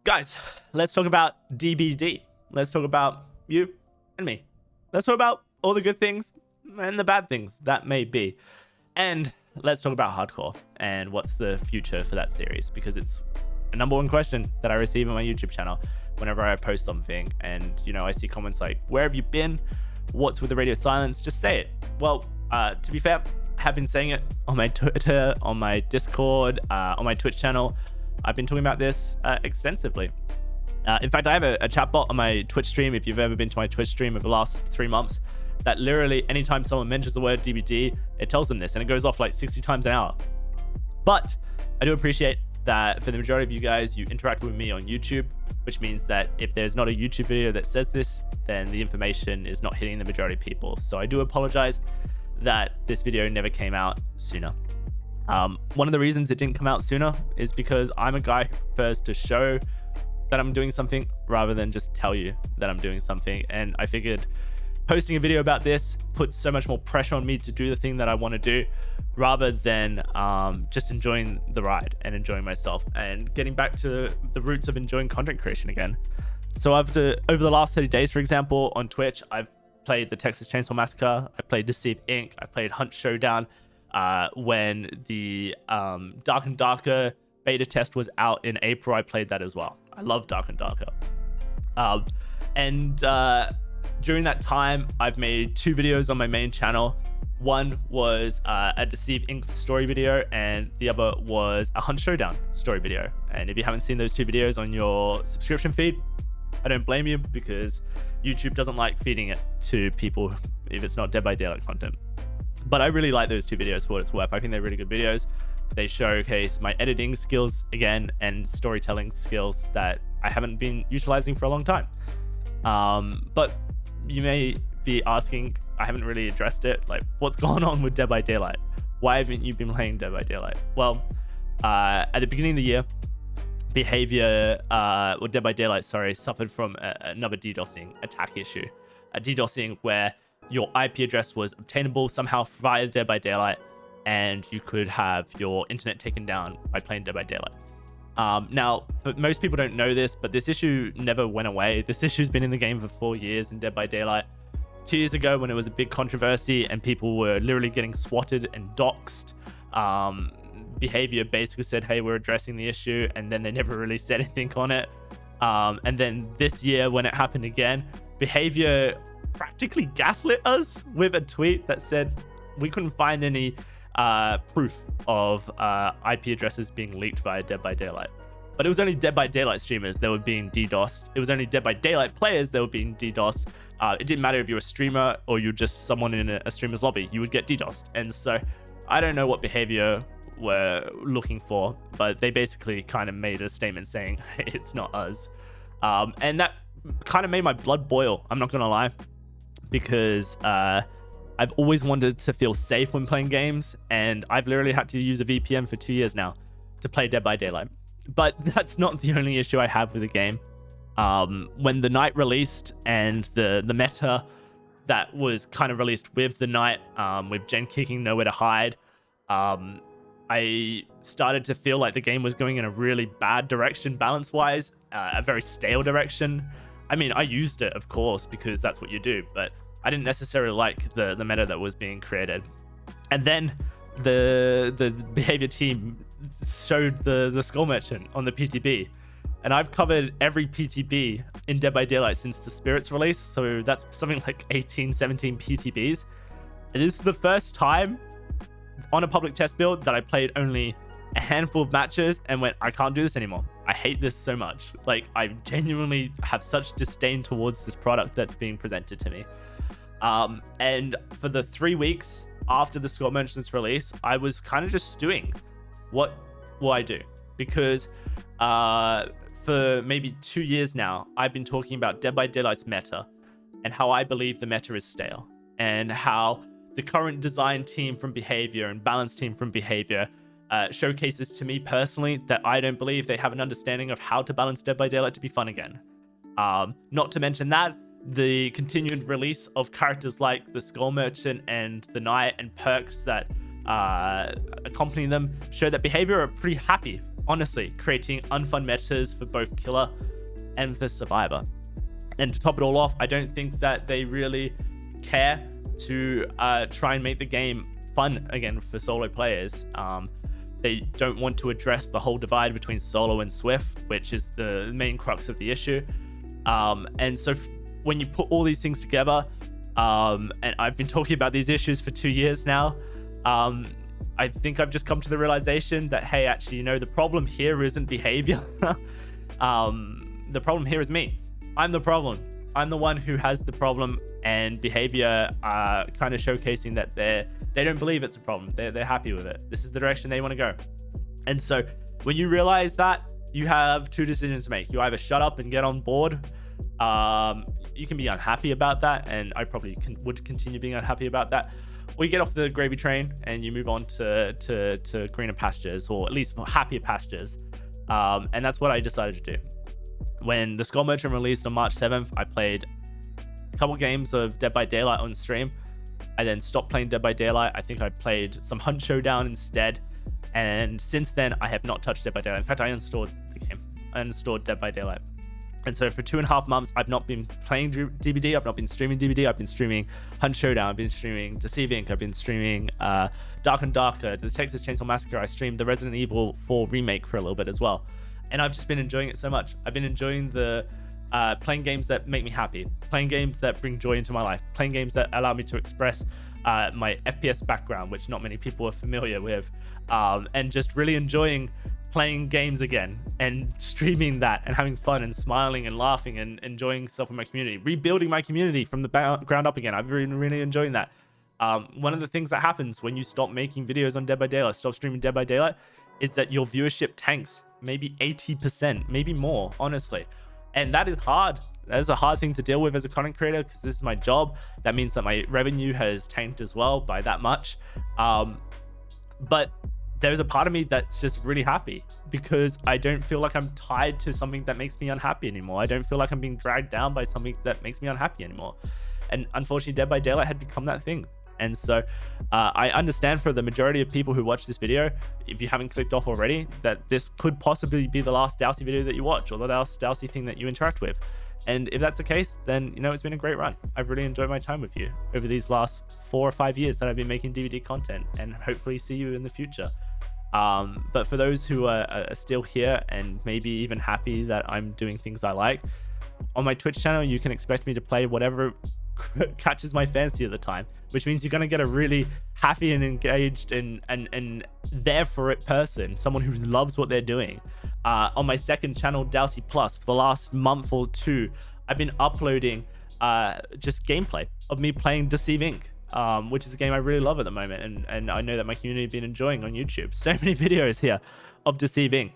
Guys, let's talk about DBD. Let's talk about you and me. Let's talk about all the good things and the bad things that may be. And let's talk about hardcore and what's the future for that series, because it's a number one question that I receive on my YouTube channel whenever I post something. And, you know, I see comments like, where have you been? What's with the radio silence? Just say it. Well, to be fair, I have been saying it on my Twitter, on my Discord, on my Twitch channel. I've been talking about this extensively. In fact, I have a chat bot on my Twitch stream, if you've ever been to my Twitch stream over the last 3 months, that literally anytime someone mentions the word DBD, it tells them this, and it goes off like 60 times an hour. But I do appreciate that for the majority of you guys, you interact with me on YouTube, which means that if there's not a YouTube video that says this, then the information is not hitting the majority of people. So I do apologize that this video never came out sooner. One of the reasons it didn't come out sooner is because I'm a guy who prefers to show that I'm doing something rather than just tell you that I'm doing something. And I figured posting a video about this puts so much more pressure on me to do the thing that I want to do, rather than just enjoying the ride and enjoying myself and getting back to the roots of enjoying content creation again. So over the last 30 days, for example, on Twitch, I've played the Texas Chainsaw Massacre, I played Deceive Inc., I played Hunt Showdown. When the Dark and Darker beta test was out in April, I played that as well. I love Dark and Darker. During that time, I've made 2 videos on my main channel. One was a Deceive Inc. story video, and the other was a Hunt Showdown story video. And if you haven't seen those 2 videos on your subscription feed, I don't blame you, because YouTube doesn't like feeding it to people if it's not Dead by Daylight content. But I really like those 2 videos for what it's worth. I think they're really good videos. They showcase my editing skills again and storytelling skills that I haven't been utilizing for a long time. But you may be asking, I haven't really addressed it, like, what's going on with Dead by Daylight? Why haven't you been playing Dead by Daylight? Well, at the beginning of the year, Dead by Daylight, suffered from another DDoSing attack issue. A DDoSing where your IP address was obtainable somehow via Dead by Daylight, and you could have your internet taken down by playing Dead by Daylight. Now, most people don't know this, but this issue never went away. This issue's been in the game for 4 years in Dead by Daylight. 2 years ago, when it was a big controversy and people were literally getting swatted and doxxed, Behavior basically said, hey, we're addressing the issue, and then they never really said anything on it. And then this year, when it happened again, Behavior practically gaslit us with a tweet that said we couldn't find any proof of IP addresses being leaked via Dead by Daylight. But it was only Dead by Daylight streamers that were being DDoSed. It was only Dead by Daylight players that were being DDoSed. It didn't matter if you were a streamer or you're just someone in a streamer's lobby, you would get DDoSed. And so I don't know what Behavior were looking for, but they basically kind of made a statement saying it's not us. And that kind of made my blood boil, I'm not gonna lie, because I've always wanted to feel safe when playing games, and I've literally had to use a VPN for 2 years now to play Dead by Daylight. But that's not the only issue I have with the game. When the night released and the meta that was kind of released with the night, with Gen kicking nowhere to hide, I started to feel like the game was going in a really bad direction balance-wise, a very stale direction. I mean, I used it, of course, because that's what you do, but I didn't necessarily like the meta that was being created. And then the Behavior team showed the Skull Merchant on the PTB. And I've covered every PTB in Dead by Daylight since the Spirits release, so that's something like 18, 17 PTBs. And this is the first time on a public test build that I played only a handful of matches and went, I can't do this anymore. I hate this so much. Like, I genuinely have such disdain towards this product that's being presented to me. And for the 3 weeks after the Skull Merchant's release, I was kind of just stewing. What will I do? Because for maybe 2 years now, I've been talking about Dead by Daylight's meta and how I believe the meta is stale, and how the current design team from Behavior and balance team from Behavior showcases to me personally that I don't believe they have an understanding of how to balance Dead by Daylight to be fun again. Not to mention that the continued release of characters like the Skull Merchant and the Knight and perks that accompany them show that Behavior are pretty happy honestly creating unfun metas for both killer and for survivor. And to top it all off, I don't think that they really care to try and make the game fun again for solo players. They don't want to address the whole divide between solo and Swift, which is the main crux of the issue. And so when you put all these things together, and I've been talking about these issues for 2 years now, I think I've just come to the realization that, hey, actually, the problem here isn't behavior. The problem here is me. I'm the problem. I'm the one who has the problem, and behavior kind of showcasing that they don't believe it's a problem. They're happy with it. This is the direction they want to go. And so when you realize that, you have two decisions to make. You either shut up and get on board. You can be unhappy about that, and I probably would continue being unhappy about that. Or you get off the gravy train and you move on to greener pastures, or at least happier pastures. And that's what I decided to do. When the Skull Merchant released on March 7th, I played a couple games of Dead by Daylight on stream. I then stopped playing Dead by Daylight. I think I played some Hunt Showdown instead. And since then, I have not touched Dead by Daylight. In fact, I uninstalled the game. I uninstalled Dead by Daylight. And so for 2.5 months, I've not been playing DBD. I've not been streaming DBD. I've been streaming Hunt Showdown. I've been streaming Deceive Inc. I've been streaming Dark and Darker, the Texas Chainsaw Massacre. I streamed the Resident Evil 4 remake for a little bit as well. And I've just been enjoying it so much. I've been enjoying the playing games that make me happy, playing games that bring joy into my life, playing games that allow me to express my FPS background, which not many people are familiar with, and just really enjoying playing games again and streaming that and having fun and smiling and laughing and enjoying stuff with my community, rebuilding my community from the ground up again. I've been really enjoying that. One of the things that happens when you stop making videos on Dead by Daylight, stop streaming Dead by Daylight, is that your viewership tanks, maybe 80%, maybe more, honestly. And that is hard. That is a hard thing to deal with as a content creator, because this is my job. That means that my revenue has tanked as well by that much. But there's a part of me that's just really happy, because I don't feel like I'm tied to something that makes me unhappy anymore. I don't feel like I'm being dragged down by something that makes me unhappy anymore. And unfortunately, Dead by Daylight had become that thing. And so I understand for the majority of people who watch this video, if you haven't clicked off already, that this could possibly be the last DOWSEY video that you watch, or the last DOWSEY thing that you interact with. And if that's the case, then it's been a great run. I've really enjoyed my time with you over these last 4 or 5 years that I've been making DVD content, and hopefully see you in the future. But for those who are still here and maybe even happy that I'm doing things I like, on my Twitch channel, you can expect me to play whatever catches my fancy at the time, which means you're going to get a really happy and engaged and there for it person, someone who loves what they're doing. On my second channel, DOWSEY Plus, for the last month or two, I've been uploading just gameplay of me playing Deceive Inc., which is a game I really love at the moment, and I know that my community have been enjoying on YouTube. So many videos here of Deceive Inc.,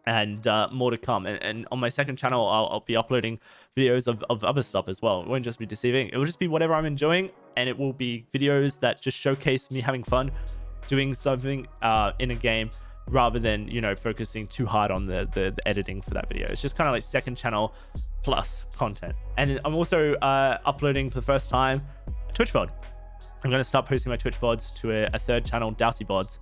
and more to come. And on my second channel, I'll be uploading videos of other stuff as well. It won't just be Deceiving. It will just be whatever I'm enjoying, and it will be videos that just showcase me having fun doing something in a game, rather than focusing too hard on the editing for that video. It's just kind of like second channel plus content. And I'm also uploading for the first time a Twitch VOD. I'm going to start posting my Twitch VODs to a third channel, DOWSEY VODs,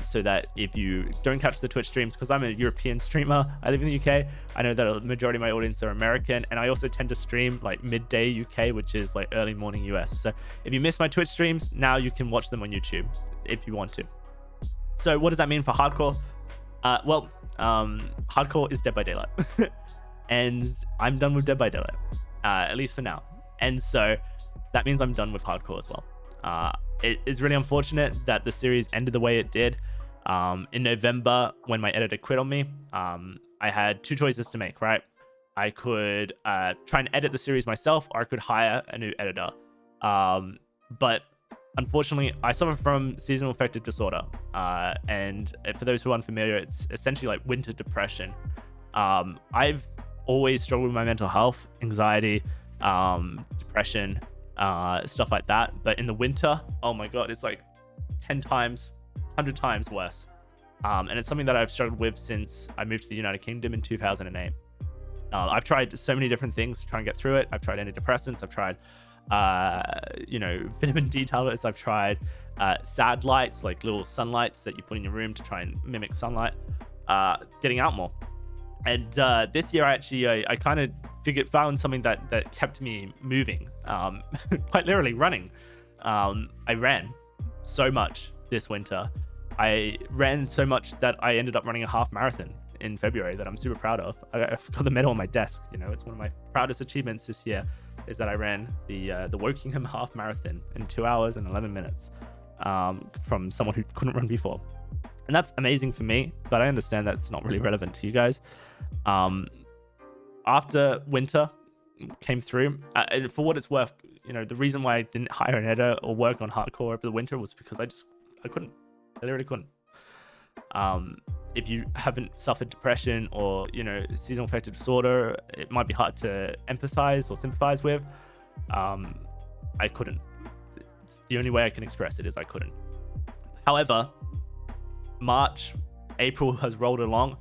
so that if you don't catch the Twitch streams, because I'm a European streamer, I live in the UK, I know that a majority of my audience are American, and I also tend to stream like midday UK, which is like early morning US. So if you miss my Twitch streams, now you can watch them on YouTube if you want to. So what does that mean for hardcore? Hardcore is Dead by Daylight. And I'm done with Dead by Daylight, at least for now. And so that means I'm done with hardcore as well. It is really unfortunate that the series ended the way it did. In November, when my editor quit on me, I had two choices to make, right? I could try and edit the series myself, or I could hire a new editor. But unfortunately, I suffer from seasonal affective disorder. And for those who are unfamiliar, it's essentially like winter depression. I've always struggled with my mental health, anxiety, depression, stuff like that. But in the winter, oh my God, it's like 10 times, 100 times worse. And it's something that I've struggled with since I moved to the United Kingdom in 2008. I've tried so many different things to try and get through it. I've tried antidepressants. I've tried, vitamin D tablets. I've tried sad lights, like little sunlights that you put in your room to try and mimic sunlight. getting out more. And this year, I kind of found something that kept me moving, quite literally running. I ran so much this winter. I ran so much that I ended up running a half marathon in February that I'm super proud of. I've got the medal on my desk. You know, it's one of my proudest achievements this year is that I ran the Wokingham half marathon in 2 hours and 11 minutes from someone who couldn't run before. And that's amazing for me, but I understand that's not really relevant to you guys. After winter came through, and for what it's worth, you know, the reason why I didn't hire an editor or work on hardcore over the winter was because I couldn't. I literally couldn't. If you haven't suffered depression or, you know, seasonal affective disorder, it might be hard to empathize or sympathize with. I couldn't. It's the only way I can express it is I couldn't. However, March, April has rolled along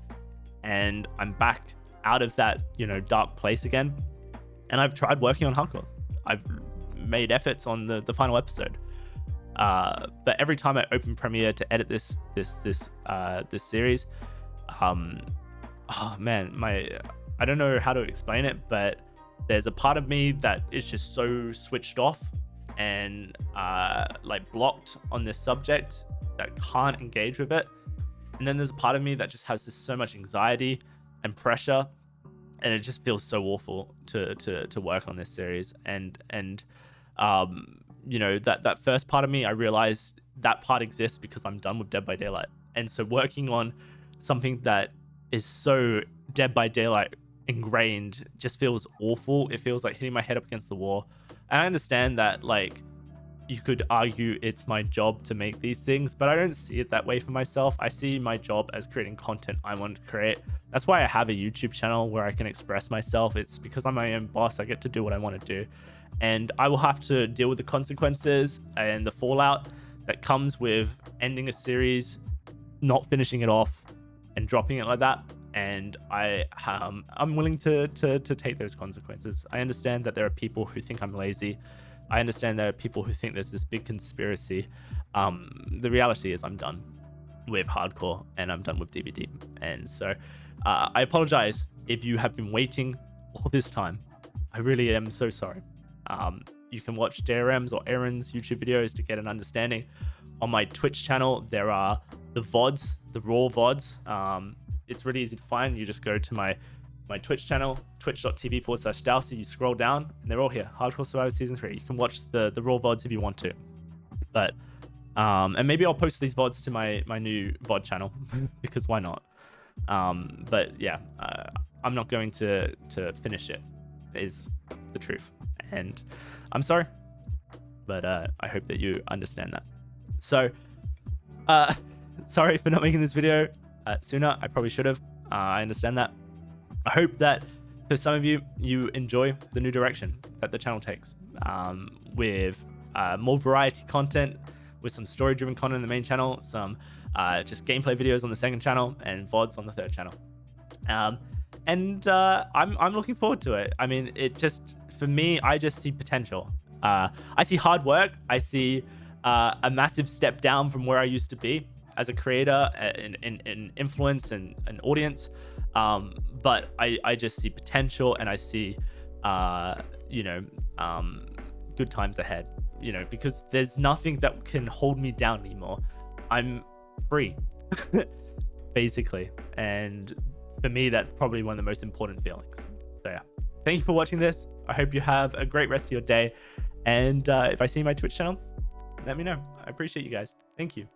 and I'm back out of that, you know, dark place again. And I've tried working on hardcore. I've made efforts on the final episode. But every time I open Premiere to edit this series, oh man, I don't know how to explain it, but there's a part of me that is just so switched off and like blocked on this subject that can't engage with it. And then there's a part of me that just has this so much anxiety and pressure, and it just feels so awful to work on this series. And you know, that first part of me, I realized that part exists because I'm done with Dead by Daylight. And so working on something that is so Dead by Daylight ingrained just feels awful. It feels like hitting my head up against the wall. And I understand that, like, you could argue it's my job to make these things, but I don't see it that way for myself. I see my job as creating content I want to create. That's why I have a YouTube channel where I can express myself. It's because I'm my own boss. I get to do what I want to do. And I will have to deal with the consequences and the fallout that comes with ending a series, not finishing it off, and dropping it like that. And I'm willing to take those consequences. I understand that there are people who think I'm lazy. I understand there are people who think there's this big conspiracy. The reality is I'm done with hardcore and I'm done with DBD. And so I apologize if you have been waiting all this time. I really am so sorry. You can watch JRM's or Aaron's YouTube videos to get an understanding. On my Twitch channel, there are the VODs, the raw VODs. It's really easy to find. You just go to my Twitch channel, twitch.tv/DOWSEY. You scroll down and they're all here. Hardcore Survivor Season 3. You can watch the raw VODs if you want to. But, and maybe I'll post these VODs to my new VOD channel because why not? But yeah, I'm not going to finish it, is the truth. And I'm sorry, but I hope that you understand that. So, sorry for not making this video sooner. I probably should have. I understand that. I hope that for some of you, you enjoy the new direction that the channel takes with more variety content, with some story-driven content on the main channel, some just gameplay videos on the second channel, and VODs on the third channel. And I'm looking forward to it. I mean, it just, for me, I just see potential. I see hard work. I see a massive step down from where I used to be as a creator in influence and an audience. But I just see potential, and I see, good times ahead, because there's nothing that can hold me down anymore. I'm free, basically. And for me, that's probably one of the most important feelings. So yeah, thank you for watching this. I hope you have a great rest of your day. And if I see my Twitch channel, let me know. I appreciate you guys. Thank you.